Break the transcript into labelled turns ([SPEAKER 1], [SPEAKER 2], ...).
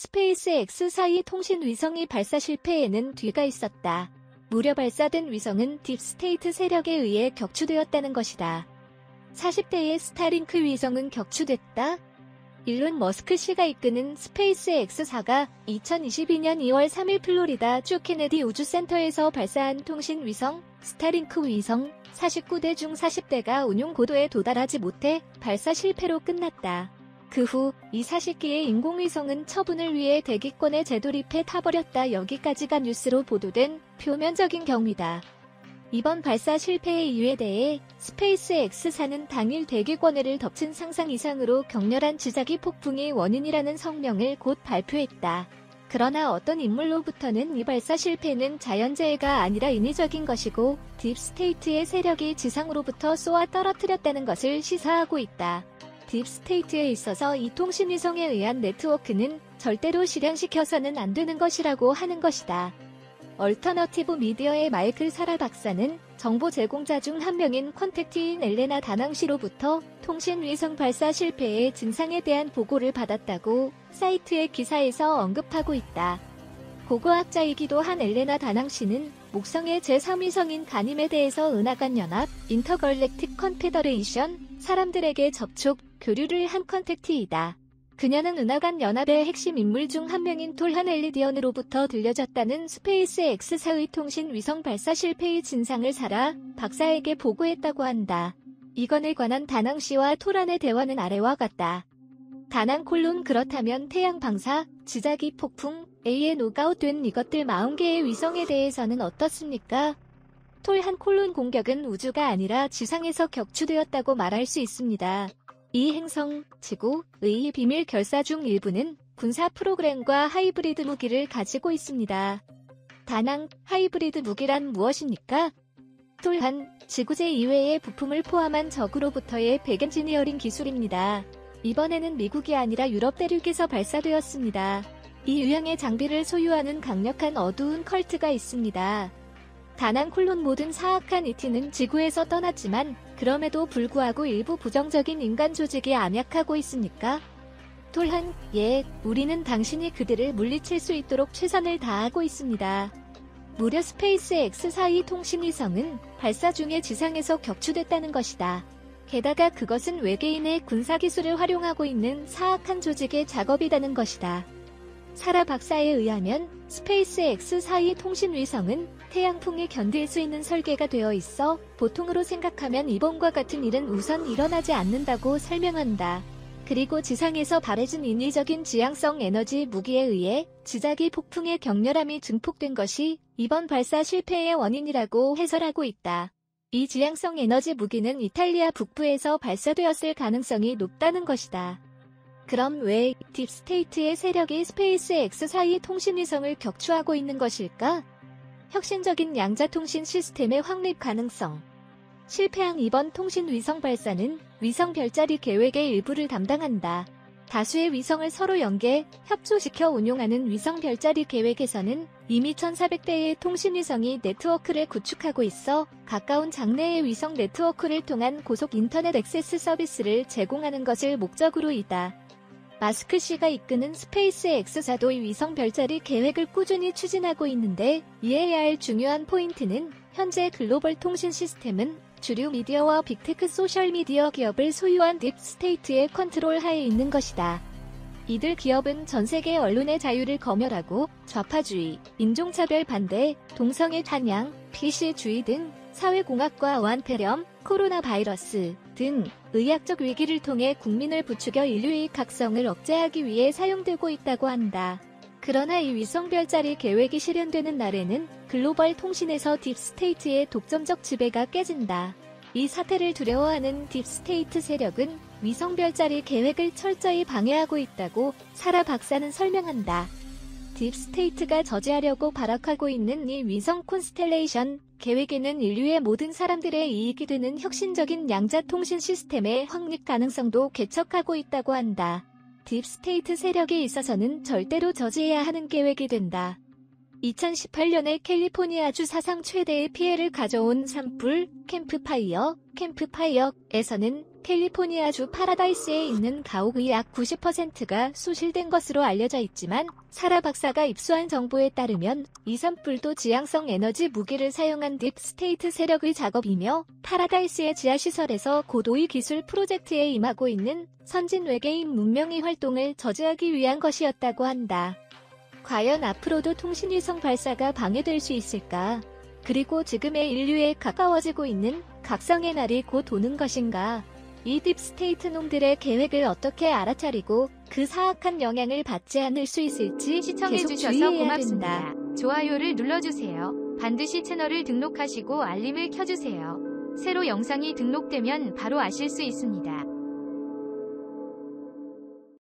[SPEAKER 1] 스페이스 X 사이 통신 위성이 발사 실패에는 뒤가 있었다. 무려 발사된 위성은 딥스테이트 세력에 의해 격추되었다는 것이다. 40대의 스타링크 위성은 격추됐다. 일론 머스크 씨가 이끄는 스페이스 X사가 2022년 2월 3일 플로리다 주 케네디 우주센터에서 발사한 통신 위성 스타링크 위성 49대 중 40대가 운용 고도에 도달하지 못해 발사 실패로 끝났다. 그 후 이 40기의 인공위성은 처분을 위해 대기권에 재돌입해 타버렸다. 여기까지가 뉴스로 보도된 표면적인 경위다. 이번 발사 실패의 이유에 대해 스페이스 X사는 당일 대기권을 덮친 상상 이상으로 격렬한 지자기 폭풍이 원인이라는 성명을 곧 발표했다. 그러나 어떤 인물로부터는 이 발사 실패는 자연재해가 아니라 인위적인 것이고 딥스테이트의 세력이 지상으로부터 쏘아 떨어뜨렸다는 것을 시사하고 있다. 딥스테이트에 있어서 이 통신위성에 의한 네트워크는 절대로 실현시켜서는 안 되는 것이라고 하는 것이다. 얼터너티브 미디어의 마이클 사라 박사는 정보 제공자 중 한 명인 컨택트인 엘레나 다낭시로부터 통신위성 발사 실패의 진상에 대한 보고를 받았다고 사이트의 기사에서 언급하고 있다. 고고학자이기도 한 엘레나 다낭시는 목성의 제3위성인 가님에 대해서 은하간 연합 인터걸렉틱 컨페더레이션 사람들에게 접촉, 교류를 한 컨택트이다. 그녀는 은하간 연합의 핵심 인물 중 한 명인 톨한 엘리디언으로부터 들려졌다는 스페이스 X사의 통신 위성 발사 실패의 진상을 사라 박사에게 보고했다고 한다. 이건에 관한 다낭 씨와 톨한의 대화는 아래와 같다. 다낭 콜론 그렇다면 태양 방사, 지자기 폭풍, A에 노가웃된 이것들 40개의 위성에 대해서는 어떻습니까? 톨한 콜론 공격은 우주가 아니라 지상에서 격추되었다고 말할 수 있습니다. 이 행성, 지구의 비밀 결사 중 일부는 군사 프로그램과 하이브리드 무기를 가지고 있습니다. 다낭, 하이브리드 무기란 무엇입니까? 톨한, 지구재 이외의 부품을 포함한 적으로부터의 백엔지니어링 기술입니다. 이번에는 미국이 아니라 유럽 대륙에서 발사되었습니다. 이 유형의 장비를 소유하는 강력한 어두운 컬트가 있습니다. 다낭 콜론 모든 사악한 이티는 지구에서 떠났지만 그럼에도 불구하고 일부 부정적인 인간 조직이 암약하고 있습니까? 톨한, 예, 우리는 당신이 그들을 물리칠 수 있도록 최선을 다하고 있습니다. 무려 스페이스 X사의 통신위성은 발사 중에 지상에서 격추됐다는 것이다. 게다가 그것은 외계인의 군사기술을 활용하고 있는 사악한 조직의 작업이라는 것이다. 사라 박사에 의하면 스페이스 X사의 통신위성은 태양풍이 견딜 수 있는 설계가 되어 있어 보통으로 생각하면 이번과 같은 일은 우선 일어나지 않는다고 설명한다. 그리고 지상에서 발해진 인위적인 지향성 에너지 무기에 의해 지자기 폭풍의 격렬함이 증폭된 것이 이번 발사 실패의 원인이라고 해설하고 있다. 이 지향성 에너지 무기는 이탈리아 북부에서 발사되었을 가능성이 높다는 것이다. 그럼 왜 딥스테이트의 세력이 스페이스 X사의 통신위성을 격추하고 있는 것일까? 혁신적인 양자통신 시스템의 확립 가능성. 실패한 이번 통신위성 발사는 위성 별자리 계획의 일부를 담당한다. 다수의 위성을 서로 연계, 협조시켜 운용하는 위성 별자리 계획에서는 이미 1400대의 통신위성이 네트워크를 구축하고 있어 가까운 장래의 위성 네트워크를 통한 고속 인터넷 액세스 서비스를 제공하는 것을 목적으로이다. 마스크 씨가 이끄는 스페이스 X사도 이 위성 별자리 계획을 꾸준히 추진하고 있는데 이해해야 할 중요한 포인트는 현재 글로벌 통신 시스템은 주류 미디어와 빅테크 소셜미디어 기업을 소유한 딥스테이트의 컨트롤 하에 있는 것이다. 이들 기업은 전 세계 언론의 자유를 검열하고 좌파주의, 인종차별 반대, 동성애 찬양, PC주의 등 사회공학과 어한폐렴, 코로나 바이러스 등 의학적 위기를 통해 국민을 부추겨 인류의 각성을 억제하기 위해 사용되고 있다고 한다. 그러나 이 위성 별자리 계획이 실현되는 날에는 글로벌 통신에서 딥스테이트의 독점적 지배가 깨진다. 이 사태를 두려워하는 딥스테이트 세력은 위성 별자리 계획을 철저히 방해하고 있다고 사라 박사는 설명한다. 딥스테이트가 저지하려고 발악하고 있는 이 위성 콘스텔레이션 계획에는 인류의 모든 사람들의 이익이 되는 혁신적인 양자통신 시스템의 확립 가능성도 개척하고 있다고 한다. 딥스테이트 세력에 있어서는 절대로 저지해야 하는 계획이 된다. 2018년에 캘리포니아주 사상 최대의 피해를 가져온 산불 캠프파이어에서는 캘리포니아주 파라다이스에 있는 가옥의 약 90%가 소실된 것으로 알려져 있지만 사라 박사가 입수한 정보에 따르면 이 산불도 지향성 에너지 무기를 사용한 딥스테이트 세력의 작업이며 파라다이스의 지하시설에서 고도의 기술 프로젝트에 임하고 있는 선진 외계인 문명의 활동을 저지하기 위한 것이었다고 한다. 과연 앞으로도 통신위성 발사가 방해될 수 있을까? 그리고 지금의 인류에 가까워지고 있는 각성의 날이 곧 오는 것인가? 이 딥스테이트 놈들의 계획을 어떻게 알아차리고 그 사악한 영향을 받지 않을 수 있을지 계속 주의해야
[SPEAKER 2] 고맙습니다.
[SPEAKER 1] 된다.
[SPEAKER 2] 좋아요를 눌러주세요. 반드시 채널을 등록하시고 알림을 켜주세요. 새로 영상이 등록되면 바로 아실 수 있습니다.